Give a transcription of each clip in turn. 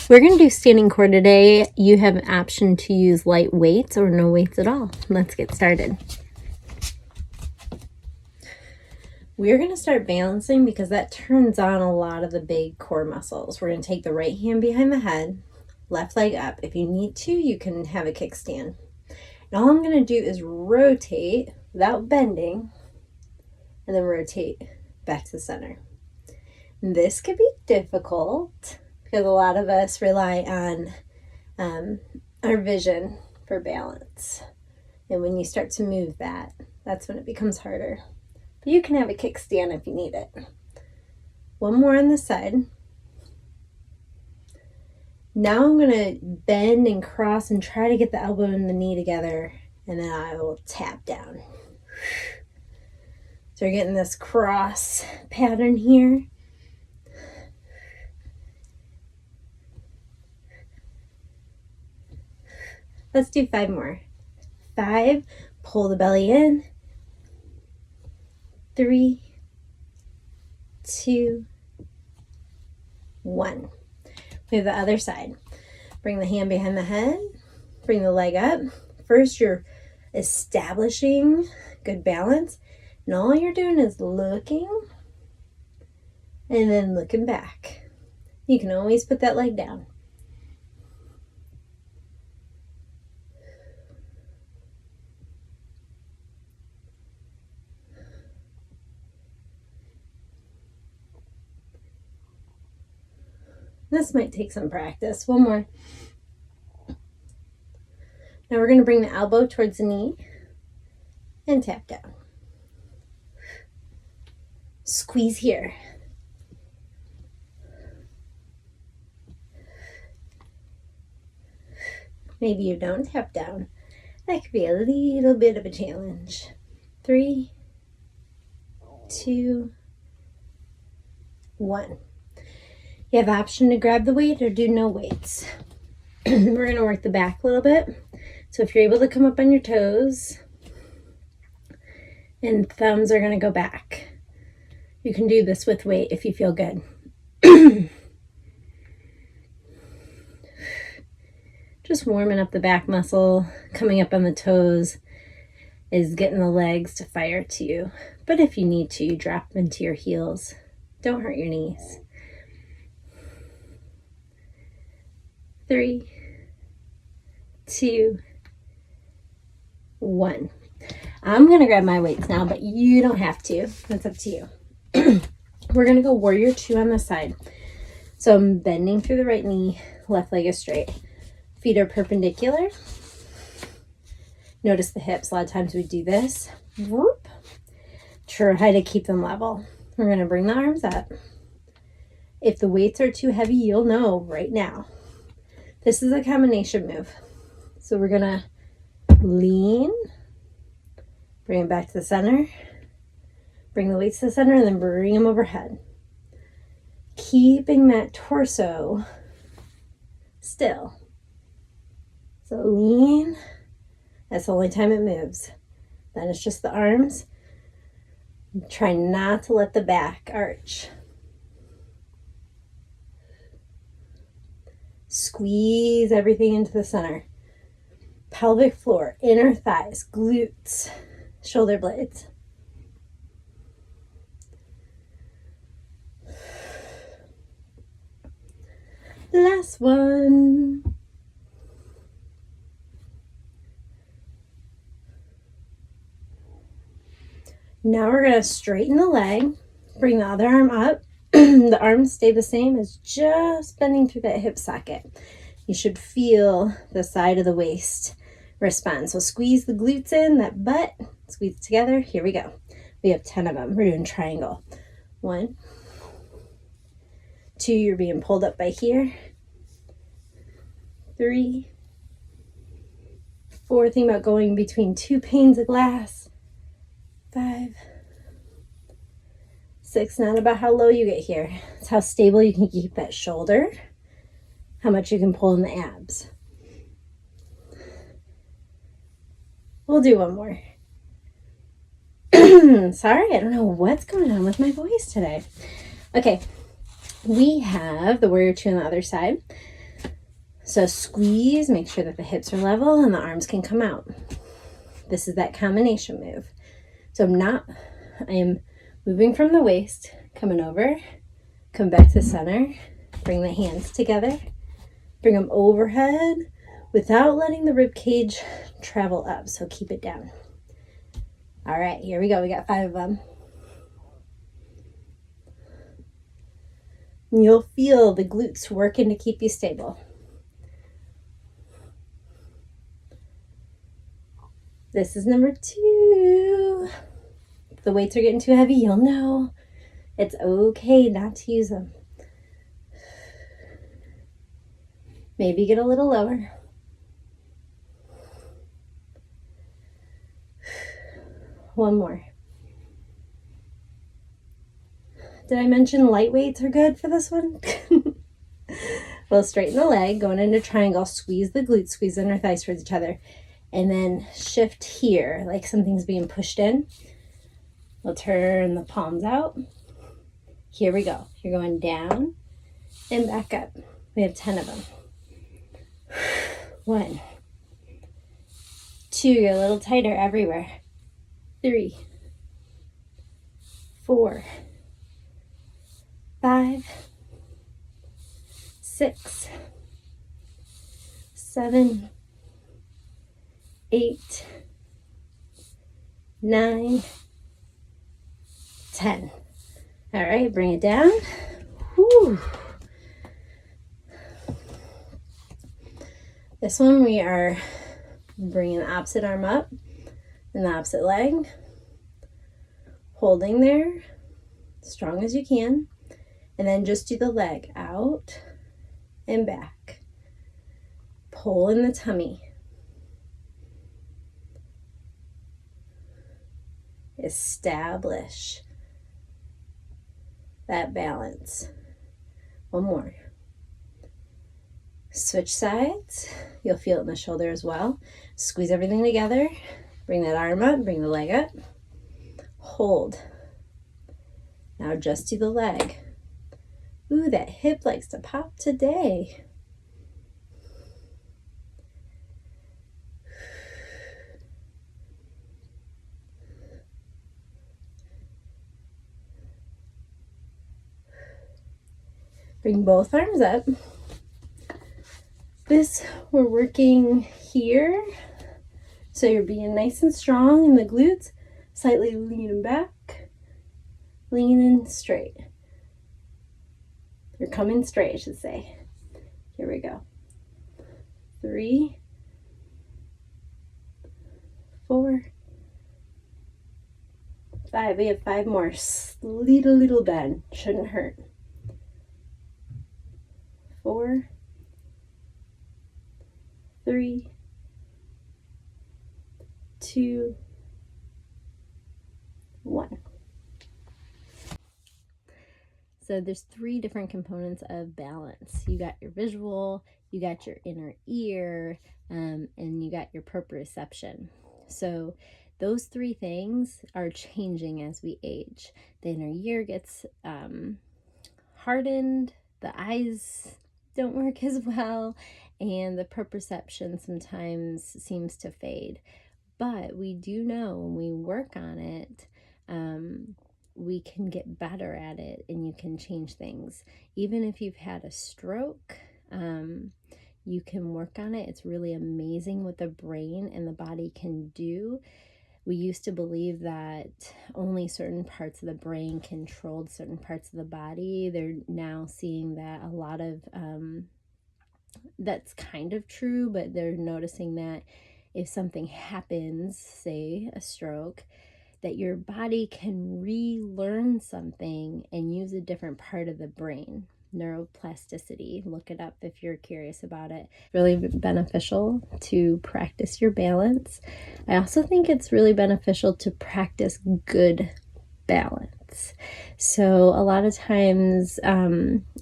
We're going to do standing core today. You have an option to use light weights or no weights at all. Let's get started. We're going to start balancing because that turns on a lot of the big core muscles. We're going to take the right hand behind the head, left leg up. If you need to, you can have a kickstand. And all I'm going to do is rotate without bending and then rotate back to the center. This could be difficult because a lot of us rely on our vision for balance. And when you start to move that, that's when it becomes harder. But you can have a kickstand if you need it. One more on this side. Now I'm going to bend and cross and try to get the elbow and the knee together, and then I will tap down. So you're getting this cross pattern here. Let's do 5 more. 5, pull the belly in. 3, 2, 1. We have the other side. Bring the hand behind the head. Bring the leg up. First, you're establishing good balance. And all you're doing is looking and then looking back. You can always put that leg down. This might take some practice. One more. Now we're going to bring the elbow towards the knee and tap down. Squeeze here. Maybe you don't tap down. That could be a little bit of a challenge. 3, 2, 1. You have option to grab the weight or do no weights. We're going to work the back a little bit. So if you're able to come up on your toes and thumbs are going to go back. You can do this with weight if you feel good. Just warming up the back muscle, coming up on the toes is getting the legs to fire to you. But if you need to, you drop into your heels. Don't hurt your knees. 3, 2, 1. I'm going to grab my weights now, but you don't have to. That's up to you. We're going to go warrior 2 on this side. So I'm bending through the right knee, left leg is straight. Feet are perpendicular. Notice the hips. A lot of times we do this. Whoop. Try to keep them level. We're going to bring the arms up. If the weights are too heavy, you'll know right now. This is a combination move. So we're going to lean, bring it back to the center, bring the weights to the center, and then bring them overhead. Keeping that torso still. So lean. That's the only time it moves. Then it's just the arms. Try not to let the back arch. Squeeze everything into the center. Pelvic floor, inner thighs, glutes, shoulder blades. Last one. Now we're going to straighten the leg, bring the other arm up. The arms stay the same as just bending through that hip socket. You should feel the side of the waist respond. So squeeze the glutes in, that butt, squeeze it together. Here we go. We have 10 of them. We're doing triangle. 1, 2, you're being pulled up by here. 3, 4, think about going between 2 panes of glass. 5, 6, not about how low you get here. It's how stable you can keep that shoulder, how much you can pull in the abs. We'll do one more. Sorry, I don't know what's going on with my voice today. Okay, we have the warrior 2 on the other side. So squeeze, make sure that the hips are level and the arms can come out. This is that combination move. So I am moving from the waist, coming over, come back to center, bring the hands together, bring them overhead without letting the rib cage travel up. So keep it down. All right, here we go. We got 5 of them. And you'll feel the glutes working to keep you stable. This is number 2. If the weights are getting too heavy, you'll know. It's okay not to use them. Maybe get a little lower. One more. Did I mention light weights are good for this one? We'll straighten the leg, going into triangle, squeeze the glutes, squeeze the inner thighs towards each other, and then shift here like something's being pushed in. We'll turn the palms out. Here we go. You're going down and back up. We have 10 of them. 1, 2, get a little tighter everywhere. 3, 4, 5, 6, 7, 8, 9, 10. All right, bring it down. Whew. This one we are bringing the opposite arm up and the opposite leg, holding there, strong as you can, and then just do the leg out and back. Pull in the tummy. Establish that balance. One more. Switch sides. You'll feel it in the shoulder as well. Squeeze everything together. Bring that arm up, bring the leg up. Hold. Now just do the leg. Ooh, that hip likes to pop today. Bring both arms up. We're working here. So you're being nice and strong in the glutes, slightly leaning back, leaning straight. You're coming straight, I should say. Here we go. 3, 4, 5. We have 5 more. Little bend. Shouldn't hurt. 4, 3, 2, 1. So there's 3 different components of balance. You got your visual, you got your inner ear, and you got your proprioception. So those 3 things are changing as we age. The inner ear gets hardened, the eyes don't work as well, and the proprioception sometimes seems to fade. But we do know when we work on it, we can get better at it and you can change things. Even if you've had a stroke, you can work on it. It's really amazing what the brain and the body can do. We used to believe that only certain parts of the brain controlled certain parts of the body. They're now seeing that a lot of that's kind of true, but they're noticing that if something happens, say a stroke, that your body can relearn something and use a different part of the brain. Neuroplasticity. Look it up if you're curious about it. Really beneficial to practice your balance. I also think it's really beneficial to practice good balance. So a lot of times,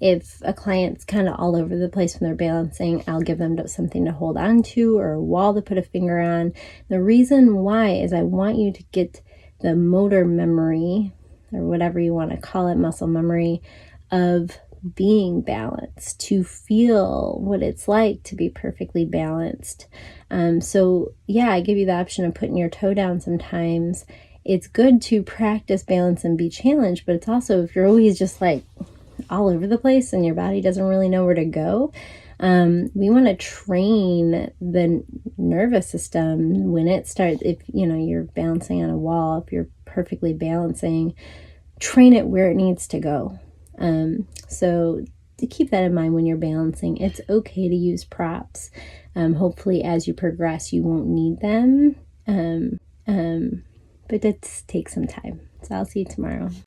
if a client's kind of all over the place when they're balancing, I'll give them something to hold on to or a wall to put a finger on. The reason why is I want you to get the motor memory, or whatever you want to call it, muscle memory, of being balanced, to feel what it's like to be perfectly balanced. So yeah, I give you the option of putting your toe down sometimes. It's good to practice balance and be challenged, but it's also, if you're always just like all over the place and your body doesn't really know where to go, we want to train the nervous system when it starts. If you're balancing on a wall, if you're perfectly balancing, train it where it needs to go. So to keep that in mind when you're balancing, it's okay to use props. Hopefully as you progress, you won't need them. But it takes some time. So I'll see you tomorrow.